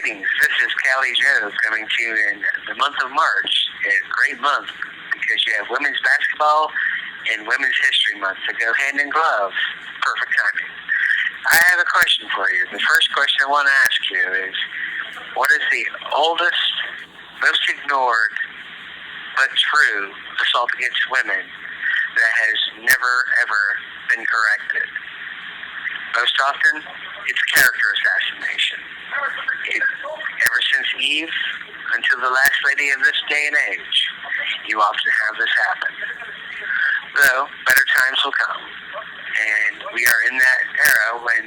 Greetings, this is Cali Joe coming to you in the month of March. It's a great month because you have women's basketball and women's history month to go hand in glove. Perfect timing. I have a question for you. The first question I want to ask you is, what is the oldest, most ignored, but true assault against women that has never, ever been corrected? Most often, it's character assassination. Ever since Eve until the last lady of this day and age, you often have this happen. Though, better times will come. And we are in that era when,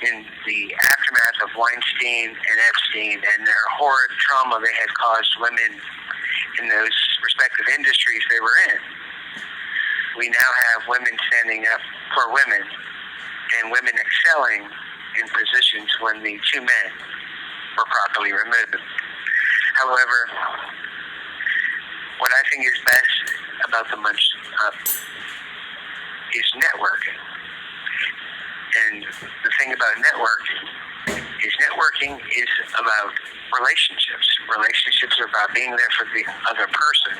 in the aftermath of Weinstein and Epstein and their horrid trauma they had caused women in those respective industries they were in, we now have women standing up for women and women excelling in positions when the two men were properly removed. However, what I think is best about the Munch Up is networking. And the thing about networking is about relationships. Relationships are about being there for the other person.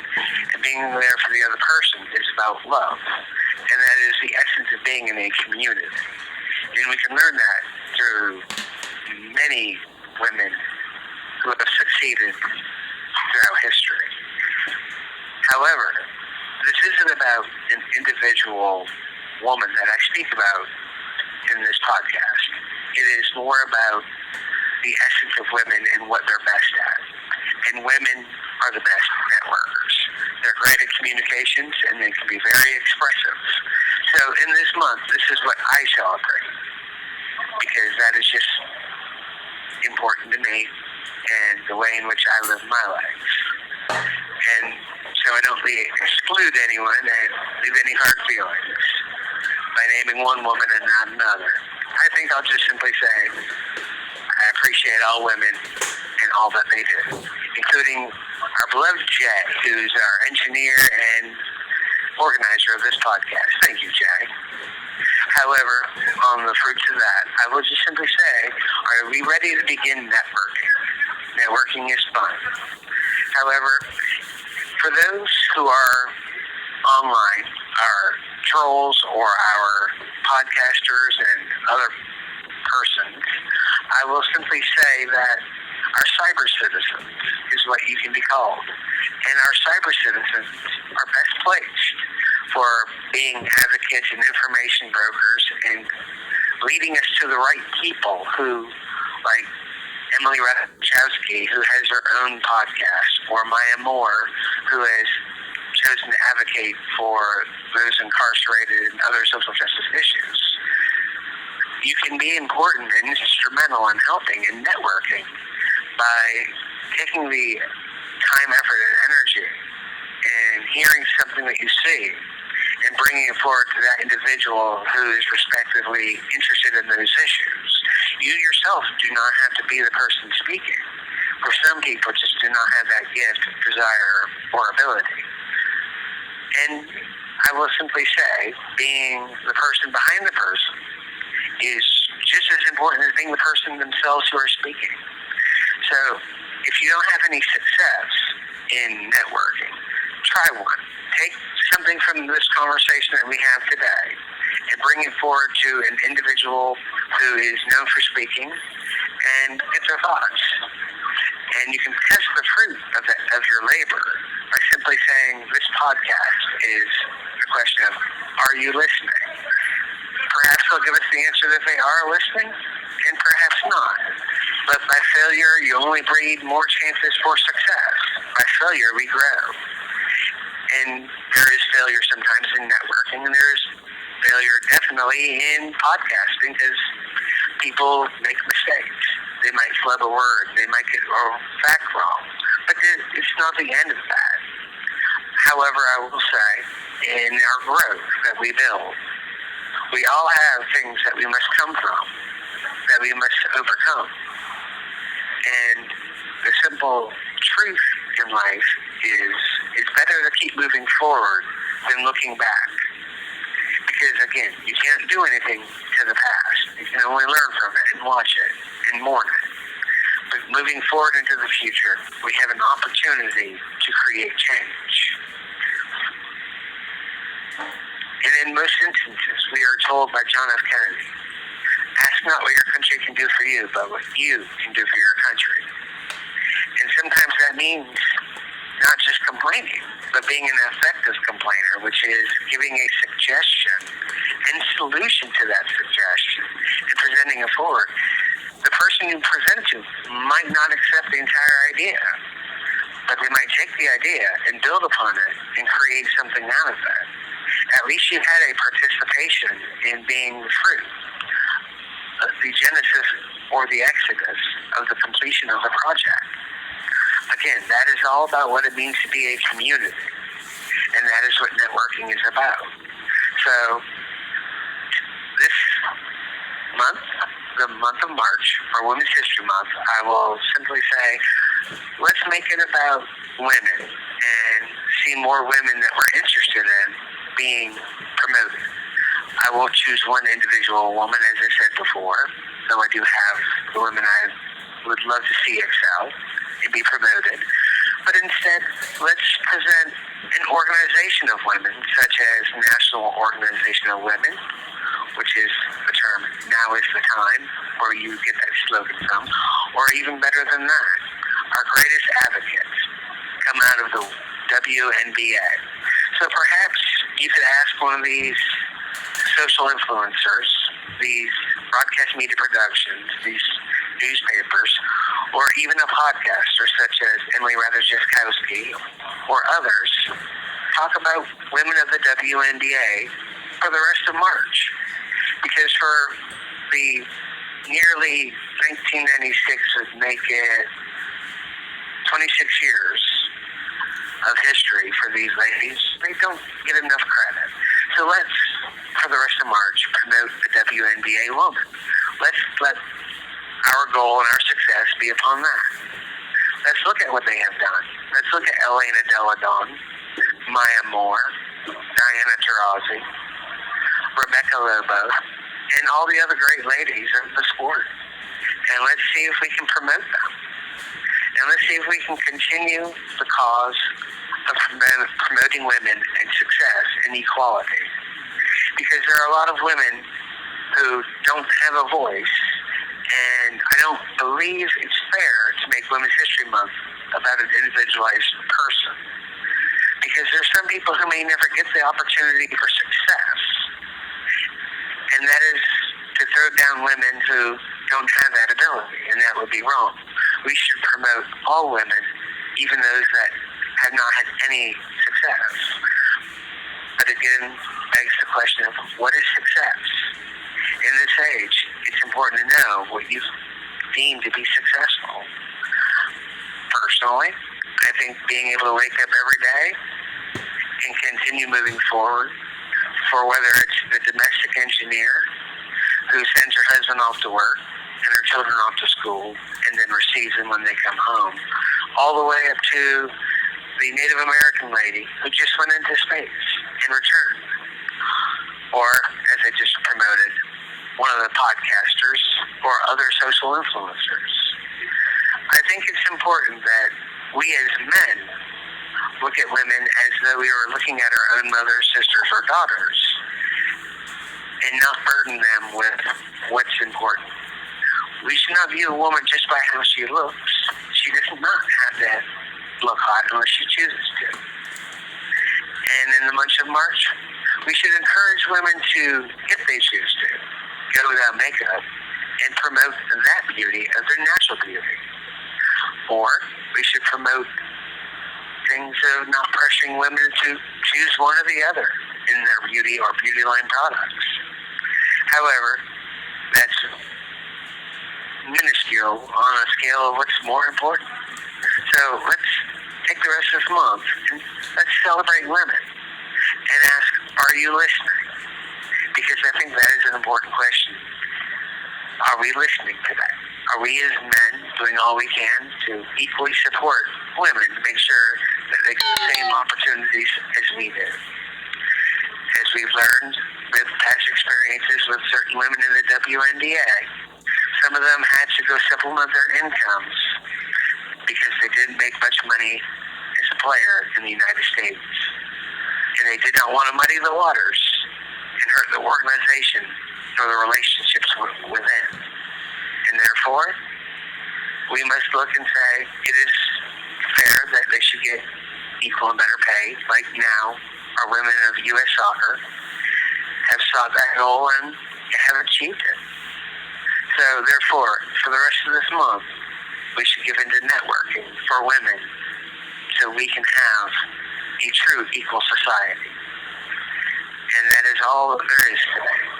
And being there for the other person is about love. And that is the essence of being in a community. And we can learn that through many women who have succeeded throughout history. However, this isn't about an individual woman that I speak about in this podcast. It is more about the essence of women and what they're best at. And women are the best networkers. They're great at communications and they can be very expressive. So in this month, this is what I celebrate because that is just important to me and the way in which I live my life. And so I don't exclude anyone and leave any hard feelings by naming one woman and not another. I think I'll just simply say I appreciate all women and all that they do, including our beloved Jay, who's our engineer and organizer of this podcast. Thank you, Jay. However, on the fruits of that, I will just simply say, are we ready to begin networking? Networking is fun. However, for those who are online, our trolls or our podcasters and other persons, I will simply say that our cyber citizens is what you can be called. And our cyber citizens are best placed for being advocates and information brokers and leading us to the right people who, like Emily Ratajkowski, who has her own podcast, or Maya Moore, who has chosen to advocate for those incarcerated and other social justice issues. You can be important and instrumental in helping and networking by taking the time, effort, and energy and hearing something that you see and bringing it forward to that individual who is respectively interested in those issues. You yourself do not have to be the person speaking. For some people, just do not have that gift, desire, or ability. And I will simply say, being the person behind the person is just as important as being the person themselves who are speaking. So, if you don't have any success in networking, try one. Take something from this conversation that we have today and bring it forward to an individual who is known for speaking and get their thoughts. And you can test the fruit of your labor by simply saying this podcast is a question of, are you listening? Perhaps they'll give us the answer that they are listening, and perhaps not. But by failure, you only breed more chances for success. By failure, we grow. And there is failure sometimes in networking, and there is failure definitely in podcasting because people make mistakes. They might flub a word. They might get a fact wrong. But it's not the end of that. However, I will say, in our growth that we build, we all have things that we must come from, that we must overcome. And the simple truth in life is it's better to keep moving forward than looking back. Because, again, you can't do anything to the past. You can only learn from it and watch it and mourn it. But moving forward into the future, we have an opportunity to create change. And in most instances, we are told by John F. Kennedy, ask not what your country can do for you, but what you can do for your country. And sometimes that means not just complaining, but being an effective complainer, which is giving a suggestion and solution to that suggestion and presenting it forward. The person you present to might not accept the entire idea, but they might take the idea and build upon it and create something out of it. At least you had a participation in being the fruit, the genesis or the exodus of the completion of the project. Again, that is all about what it means to be a community, and that is what networking is about. So this month, the month of March, or Women's History Month, I will simply say, let's make it about women and see more women that we're interested in being promoted. I won't choose one individual woman, as I said before, though I do have the women I would love to see excel and be promoted. But instead, let's present an organization of women, such as National Organization of Women, which is the term "Now is the time," where you get that slogan from, or even better than that, our greatest advocates come out of the WNBA. So perhaps you could ask one of these social influencers, these broadcast media productions, these newspapers, or even a podcaster such as Emily Ratajkowski or others, talk about women of the WNBA for the rest of March. Because for the nearly 1996 would make it 26 years of history for these ladies, they don't get enough credit. So let's, for the rest of March, promote the WNBA woman. Let's let our goal and our success be upon that. Let's look at what they have done. Let's look at Elena Delle Donne, Maya Moore, Diana Taurasi, Rebecca Lobo, and all the other great ladies of the sport. And let's see if we can promote them. And let's see if we can continue the cause of promoting women and success and equality. Because there are a lot of women who don't have a voice, and I don't believe it's fair to make Women's History Month about an individualized person. Because there's some people who may never get the opportunity for success, and that is to throw down women who don't have that ability, and that would be wrong. We should promote all women, even those that have not had any success. But again, begs the question of what is success? In this age, it's important to know what you deem to be successful. Personally, I think being able to wake up every day and continue moving forward, for whether it's the domestic engineer who sends her husband off to work and her children off to school and then receives them when they come home, all the way up to the Native American lady who just went into space and returned. Or, as I just promoted, one of the podcasters or other social influencers. I think it's important that we as men look at women as though we were looking at our own mothers, sisters, or daughters, and not burden them with what's important. We should not view a woman just by how she looks. She does not have to look hot unless she chooses to. And in the month of March, we should encourage women to, if they choose to, go without makeup and promote that beauty as their natural beauty. Or we should promote things of not pressuring women to choose one or the other in their beauty or beauty line products. However, that's minuscule on a scale of what's more important. So let's take the rest of this month and let's celebrate women and ask, are you listening? Because I think that is an important question. Are we listening to that? Are we as men doing all we can to equally support women to make sure that they get the same opportunities as we do? As we've learned with past experiences with certain women in the WNBA, Some of them had to go supplement their incomes because they didn't make much money as a player in the United States. And they did not want to muddy the waters and hurt the organization or the relationships within. And therefore, we must look and say it is fair that they should get equal and better pay. Like now, our women of U.S. soccer have sought that goal and have achieved it. So therefore, for the rest of this month, we should give into networking for women so we can have a true equal society. And that is all there is today.